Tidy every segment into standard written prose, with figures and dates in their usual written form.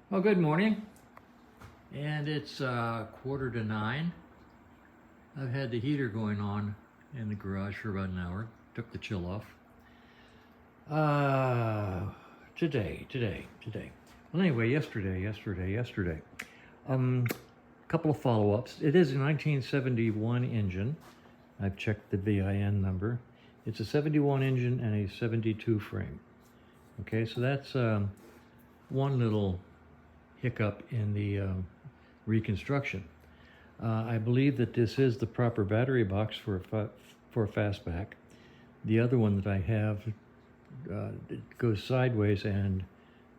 Well, good morning, and it's 8:45. I've had the heater going on in the garage for about an hour. Took the chill off. Today. Well, anyway, yesterday. Couple of follow-ups. It is a 1971 engine. I've checked the VIN number. It's a 71 engine and a 72 frame. Okay, so that's one little hiccup in the reconstruction. I believe that this is the proper battery box for Fastback. The other one that I have it goes sideways and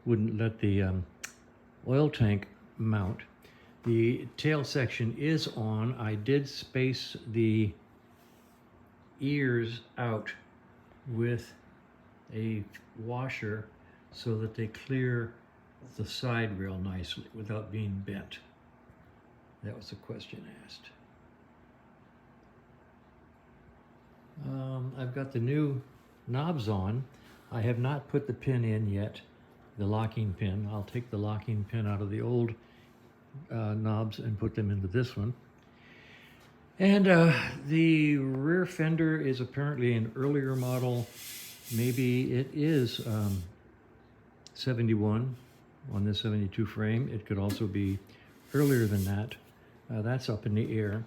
wouldn't let the oil tank mount. The tail section is on. I did space the ears out with a washer so that they clear the side rail nicely without being bent. That was the question asked. I've got the new knobs on. I have not put the pin in yet, the locking pin. I'll take the locking pin out of the old knobs and put them into this one. And the rear fender is apparently an earlier model. Maybe it is 71 on this 72 frame. It could also be earlier than that. That's up in the air.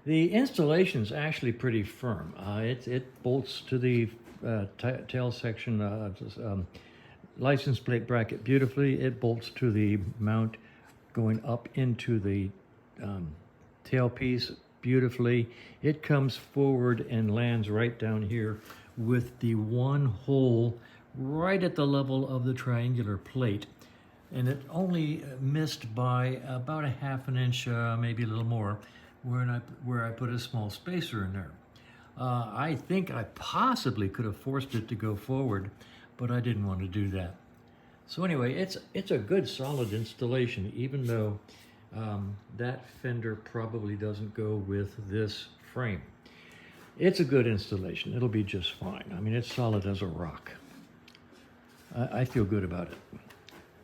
The installation is actually pretty firm. It bolts to the tail section license plate bracket beautifully. It bolts to the mount going up into the tailpiece beautifully. It comes forward and lands right down here with the one hole right at the level of the triangular plate. And it only missed by about a half an inch, maybe a little more, where I put a small spacer in there. I think I possibly could have forced it to go forward, but I didn't want to do that. So anyway, it's a good solid installation, even though that fender probably doesn't go with this frame. It's a good installation. It'll be just fine. I mean, it's solid as a rock. I feel good about it.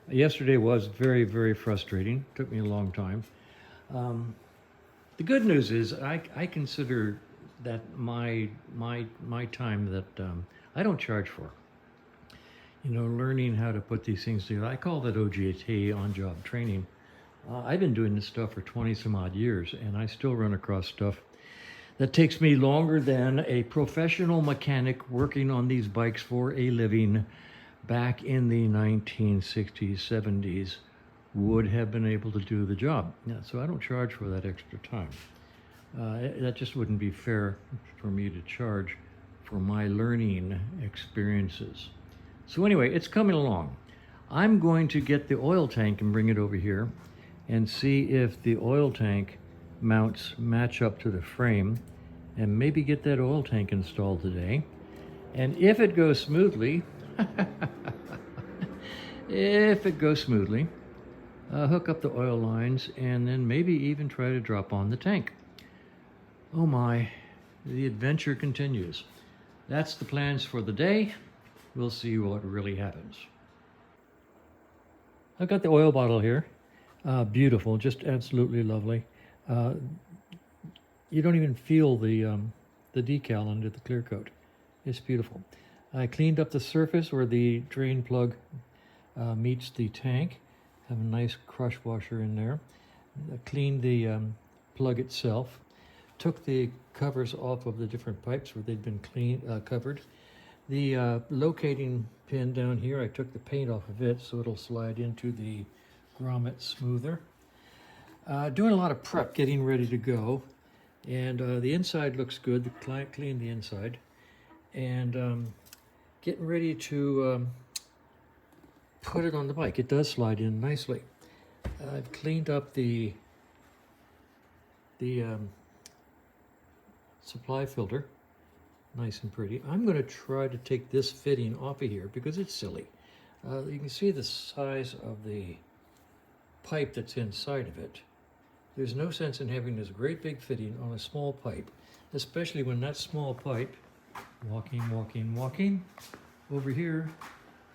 Yesterday was very, very frustrating. Took me a long time. The good news is I consider that my time that I don't charge for. You know, learning how to put these things together. I call that OJT, on-job training. I've been doing this stuff for 20 some odd years, and I still run across stuff that takes me longer than a professional mechanic working on these bikes for a living back in the 1960s, 70s would have been able to do the job. Yeah, so I don't charge for that extra time. That just wouldn't be fair for me to charge for my learning experiences. So anyway, it's coming along. I'm going to get the oil tank and bring it over here and see if the oil tank mounts match up to the frame and maybe get that oil tank installed today. And if it goes smoothly, hook up the oil lines and then maybe even try to drop on the tank. Oh my, the adventure continues. That's the plans for the day. We'll see what really happens. I've got the oil bottle here. Beautiful, just absolutely lovely. You don't even feel the decal under the clear coat. It's beautiful. I cleaned up the surface where the drain plug meets the tank. Have a nice crush washer in there. I cleaned the plug itself. Took the covers off of the different pipes where they'd been covered. The locating pin down here, I took the paint off of it so it'll slide into the grommet smoother. Doing a lot of prep, getting ready to go. And the inside looks good. The client cleaned the inside. And getting ready to put it on the bike. It does slide in nicely. I've cleaned up the supply filter, nice and pretty. I'm going to try to take this fitting off of here because it's silly. You can see the size of the pipe that's inside of it. There's no sense in having this great big fitting on a small pipe, especially when that small pipe, walking, over here,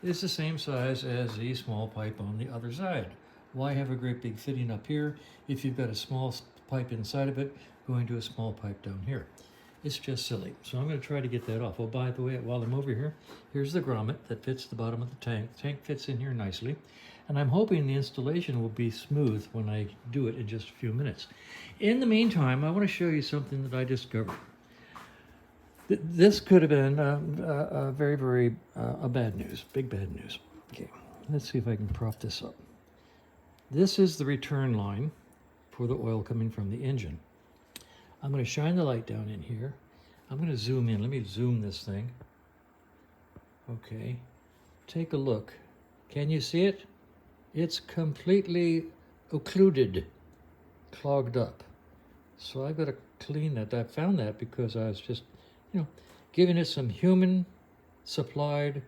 is the same size as the small pipe on the other side. Why have a great big fitting up here if you've got a small pipe inside of it going to a small pipe down here? It's just silly. So I'm going to try to get that off. Oh, by the way, while I'm over here, here's the grommet that fits the bottom of the tank. The tank fits in here nicely. And I'm hoping the installation will be smooth when I do it in just a few minutes. In the meantime, I want to show you something that I discovered. This could have been very bad news, big bad news. Okay, let's see if I can prop this up. This is the return line for the oil coming from the engine. I'm going to shine the light down in here. I'm going to zoom in. Let me zoom this thing. Okay, take a look. Can you see it? It's completely occluded, clogged up. So I've got to clean that. I found that because I was just, giving it some human supplied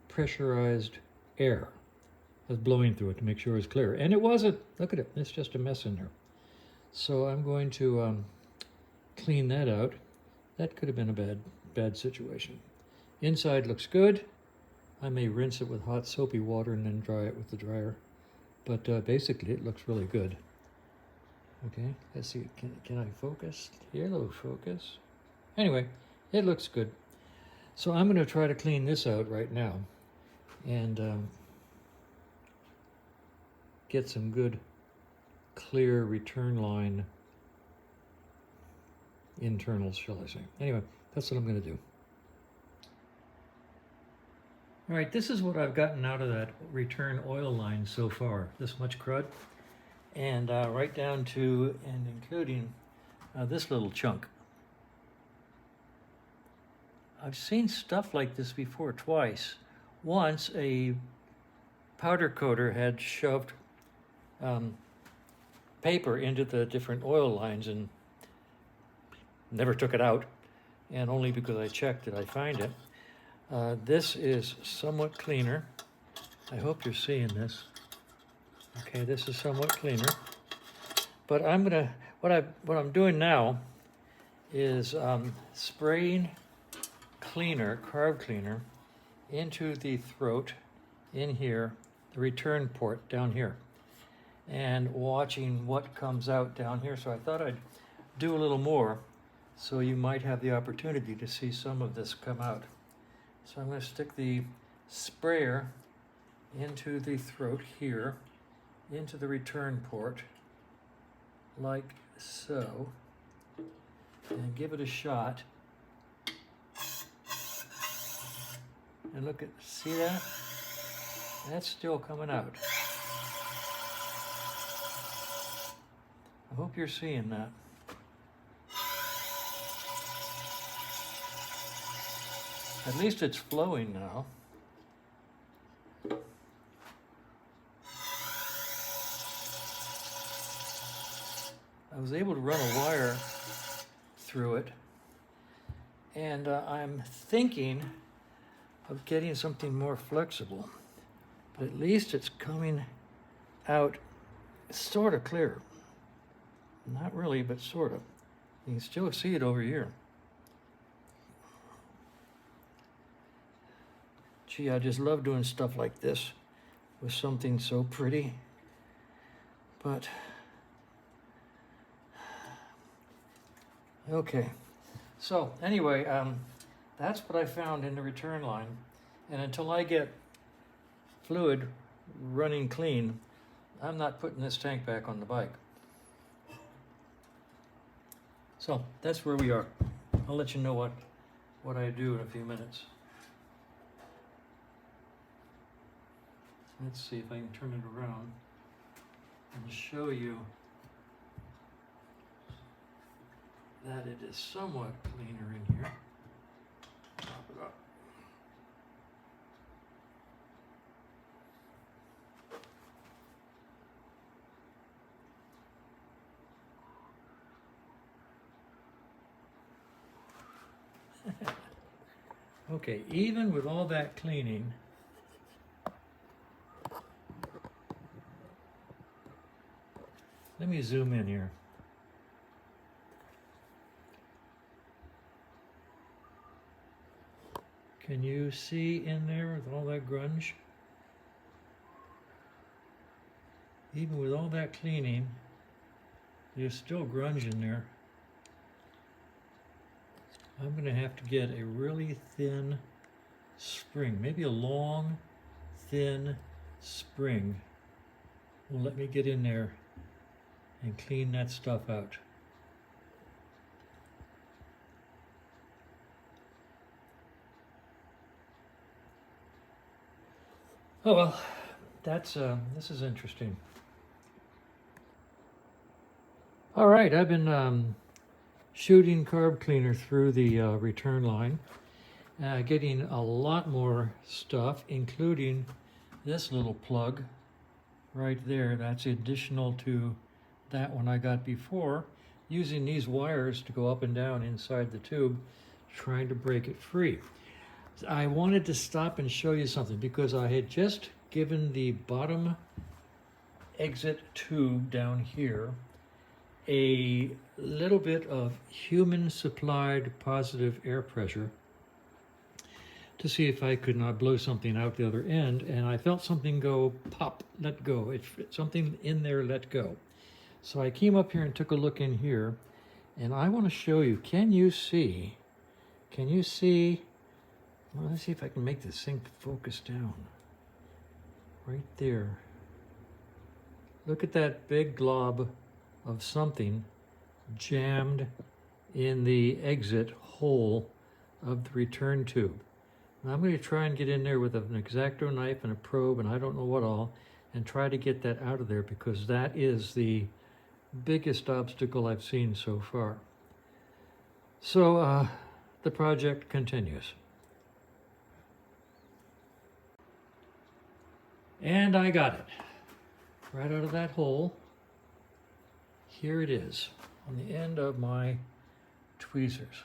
pressurized air. I was blowing through it to make sure it was clear. And it wasn't. Look at it. It's just a mess in there. So I'm going to clean that out. That could have been a bad situation. Inside looks good. I may rinse it with hot soapy water and then dry it with the dryer. But basically it looks really good. Okay, let's see. Can I focus? Hello, focus. Anyway, it looks good. So I'm going to try to clean this out right now and get some good, clear return line internals, shall I say. Anyway, that's what I'm going to do. All right, this is what I've gotten out of that return oil line so far. This much crud. And right down to and including this little chunk. I've seen stuff like this before twice. Once a powder coater had shoved paper into the different oil lines and never took it out, and only because I checked did I find it. This is somewhat cleaner. I hope you're seeing this. Okay, this is somewhat cleaner. But what I'm doing now is spraying cleaner, carb cleaner, into the throat in here, the return port down here, and watching what comes out down here. So I thought I'd do a little more so you might have the opportunity to see some of this come out. So I'm going to stick the sprayer into the throat here, into the return port, like so, and give it a shot. And look at, see that? That's still coming out. I hope you're seeing that. At least it's flowing now. I was able to run a wire through it, and I'm thinking of getting something more flexible, but at least it's coming out sort of clear. Not really, but sort of. You can still see it over here. Gee, I just love doing stuff like this with something so pretty. But, okay. So, anyway, that's what I found in the return line. And until I get fluid running clean, I'm not putting this tank back on the bike. So that's where we are. I'll let you know what I do in a few minutes. Let's see if I can turn it around and show you that it is somewhat cleaner in here. Pop it up. Okay, even with all that cleaning, let me zoom in here. Can you see in there with all that grunge? even with all that cleaning, there's still grunge in there. I'm going to have to get a really thin spring, maybe a long, thin spring will let me get in there and clean that stuff out. Oh well, that's this is interesting. All right, I've been shooting carb cleaner through the return line, getting a lot more stuff, including this little plug right there. That's additional to that one I got before, using these wires to go up and down inside the tube, trying to break it free. I wanted to stop and show you something because I had just given the bottom exit tube down here a little bit of human supplied positive air pressure to see if I could not blow something out the other end, and I felt something go pop, let go. Something in there let go. So I came up here and took a look in here, and I want to show you, can you see, well, let's see if I can make this thing focus down. Right there. Look at that big glob of something jammed in the exit hole of the return tube. Now I'm going to try and get in there with an X-Acto knife and a probe and I don't know what all, and try to get that out of there because that is the biggest obstacle I've seen so far. So the project continues. And I got it. Right out of that hole. Here it is on the end of my tweezers.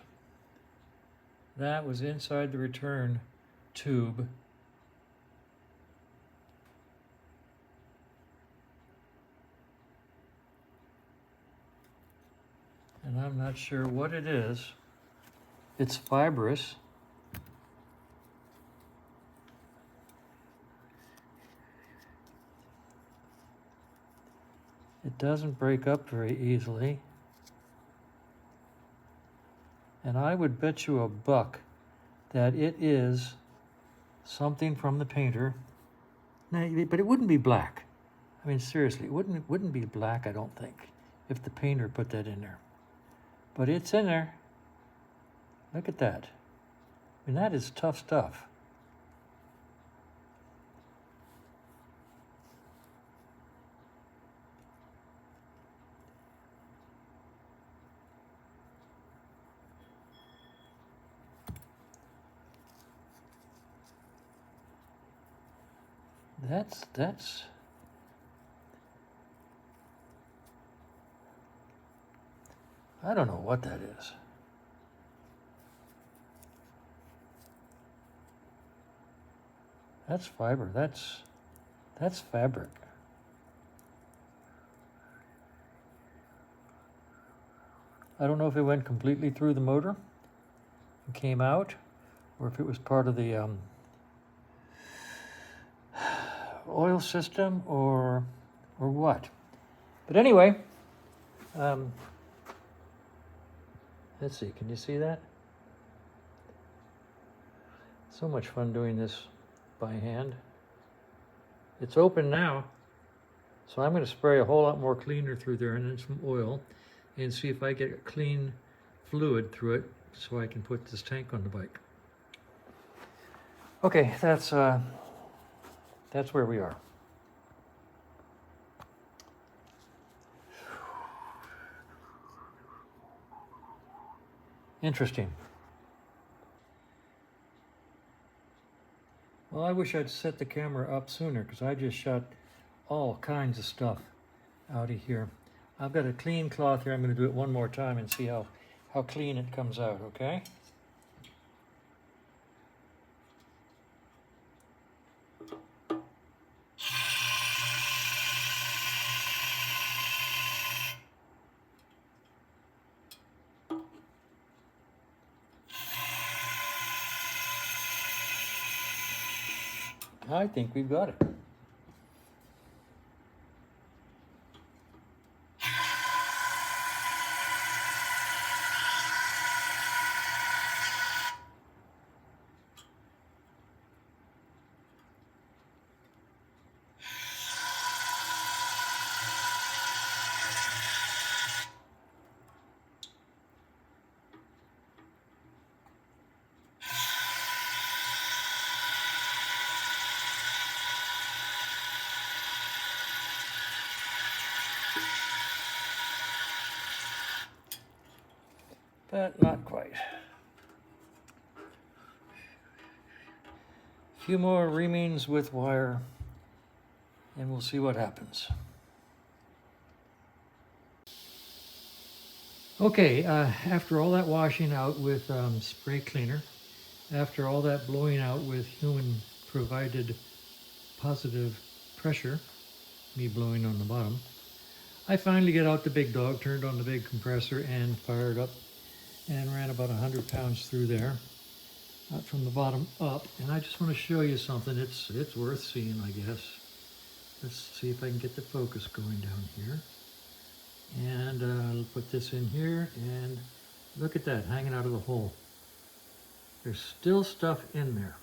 That was inside the return tube. And I'm not sure what it is. It's fibrous. It doesn't break up very easily. And I would bet you $1 that it is something from the painter. No, but it wouldn't be black. I mean, seriously, it wouldn't be black, I don't think, if the painter put that in there. But it's in there. Look at that. I mean, that is tough stuff. That's I don't know what that is. That's fiber. That's fabric. I don't know if it went completely through the motor and came out, or if it was part of the oil system, or what. But anyway, let's see. Can you see that? So much fun doing this by hand. It's open now, so I'm going to spray a whole lot more cleaner through there and then some oil and see if I get a clean fluid through it so I can put this tank on the bike. Okay, that's where we are. Interesting. Well, I wish I'd set the camera up sooner because I just shot all kinds of stuff out of here. I've got a clean cloth here. I'm going to do it one more time and see how clean it comes out, okay? I think we've got it. but not quite. A few more reamings with wire, and we'll see what happens. Okay, after all that washing out with spray cleaner, after all that blowing out with human provided positive pressure, me blowing on the bottom, I finally get out the big dog, turned on the big compressor and fired up and ran about 100 pounds through there from the bottom up. And I just want to show you something. It's worth seeing, I guess. Let's see if I can get the focus going down here. And I'll put this in here, and look at that hanging out of the hole. There's still stuff in there.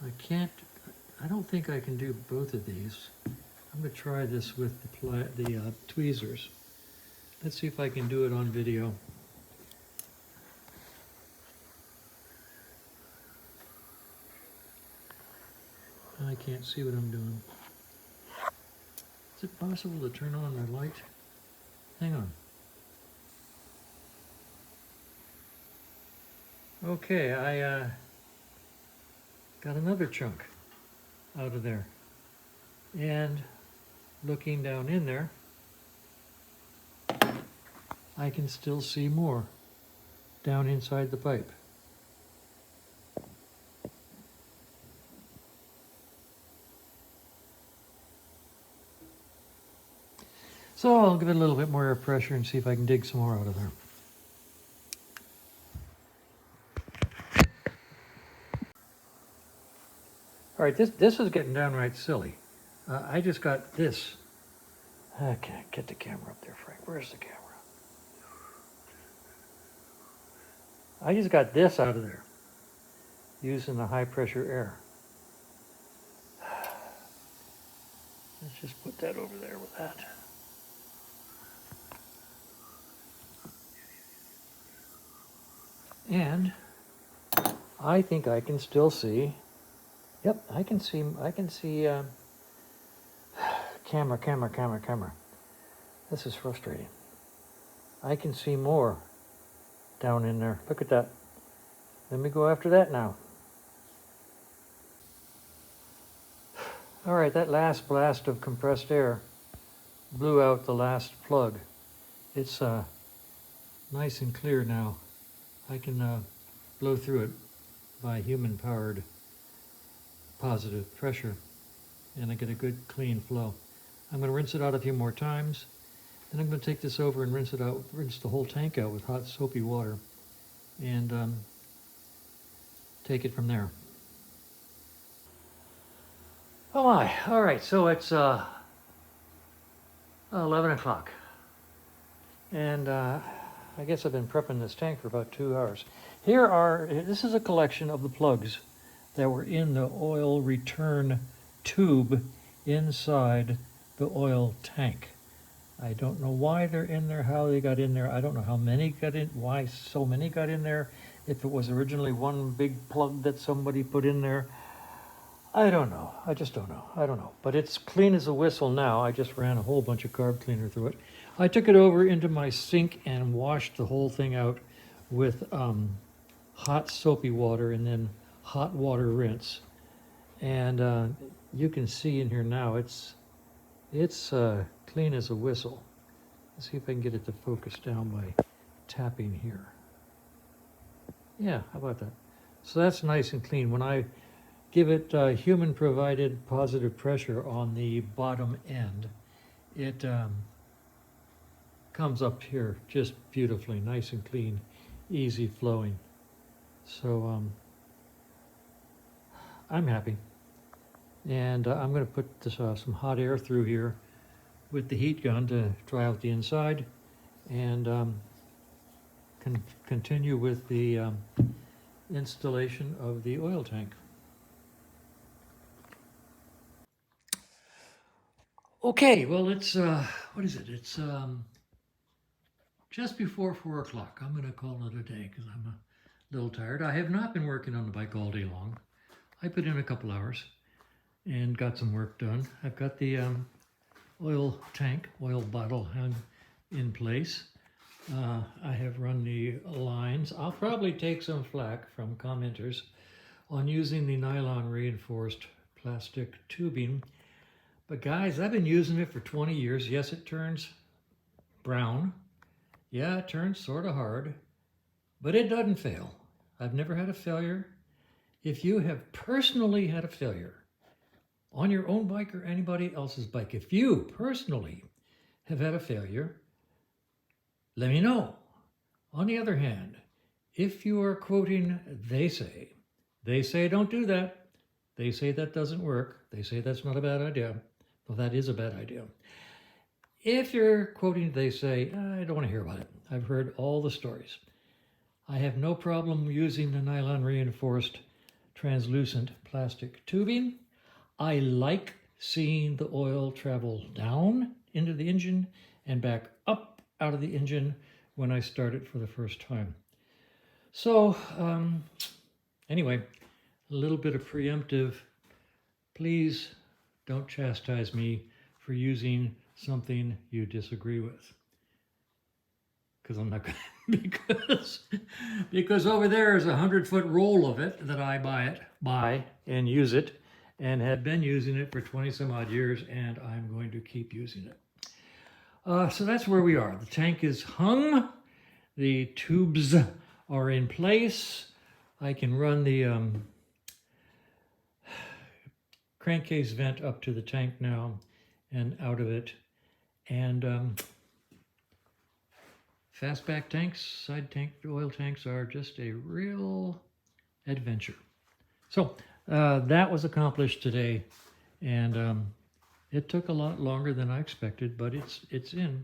I don't think I can do both of these. I'm going to try this with the tweezers. Let's see if I can do it on video. I can't see what I'm doing. Is it possible to turn on the light? Hang on. Okay, I got another chunk out of there. And looking down in there, I can still see more down inside the pipe. So I'll give it a little bit more air pressure and see if I can dig some more out of there. All right, this is getting downright silly. I just got this. I can't get the camera up there, Frank. Where's the camera? I just got this out of there using the high pressure air. Let's just put that over there with that. And I think I can still see. Yep, I can see camera. This is frustrating. I can see more down in there. Look at that. Let me go after that now. All right, that last blast of compressed air blew out the last plug. It's nice and clear now. I can blow through it by human-powered positive pressure, and I get a good clean flow. I'm going to rinse it out a few more times, then I'm going to take this over and rinse the whole tank out with hot soapy water, and take it from there. Oh my, all right, so it's 11 o'clock, and I guess I've been prepping this tank for about 2 hours. This is a collection of the plugs that were in the oil return tube inside the oil tank. I don't know why they're in there, how they got in there. I don't know how many got in, why so many got in there. If it was originally one big plug that somebody put in there. I don't know. I just don't know. I don't know. But it's clean as a whistle now. I just ran a whole bunch of carb cleaner through it. I took it over into my sink and washed the whole thing out with hot soapy water and then hot water rinse. And you can see in here now it's clean as a whistle. Let's see if I can get it to focus down by tapping here. Yeah, how about that? So that's nice and clean. When I give it human provided positive pressure on the bottom end, it comes up here just beautifully, nice and clean, easy flowing. So I'm happy. And I'm going to put this, some hot air through here with the heat gun to dry out the inside, and continue with the installation of the oil tank. Okay, well, it's, what is it? It's just before 4 o'clock. I'm going to call it a day because I'm a little tired. I have not been working on the bike all day long. I put in a couple hours and got some work done. I've got the oil tank, oil bottle hung in place. I have run the lines. I'll probably take some flack from commenters on using the nylon reinforced plastic tubing. But guys, I've been using it for 20 years. Yes, it turns brown. Yeah, it turns sort of hard, but it doesn't fail. I've never had a failure. If you have personally had a failure on your own bike or anybody else's bike, if you personally have had a failure, let me know. On the other hand, if you are quoting they say don't do that. They say that doesn't work. They say that's not a bad idea. Well, that is a bad idea. If you're quoting they say, I don't want to hear about it. I've heard all the stories. I have no problem using the nylon reinforced translucent plastic tubing. I like seeing the oil travel down into the engine and back up out of the engine when I start it for the first time. So anyway, a little bit of preemptive. Please don't chastise me for using something you disagree with. Because I'm not going to, because over there is a 100-foot roll of it that I buy and use it, and have been using it for 20 some odd years, and I'm going to keep using it. So that's where we are. The tank is hung. The tubes are in place. I can run the crankcase vent up to the tank now and out of it. And Fastback tanks, side tank, oil tanks are just a real adventure. So that was accomplished today, and it took a lot longer than I expected, but it's in,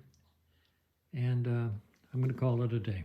and I'm going to call it a day.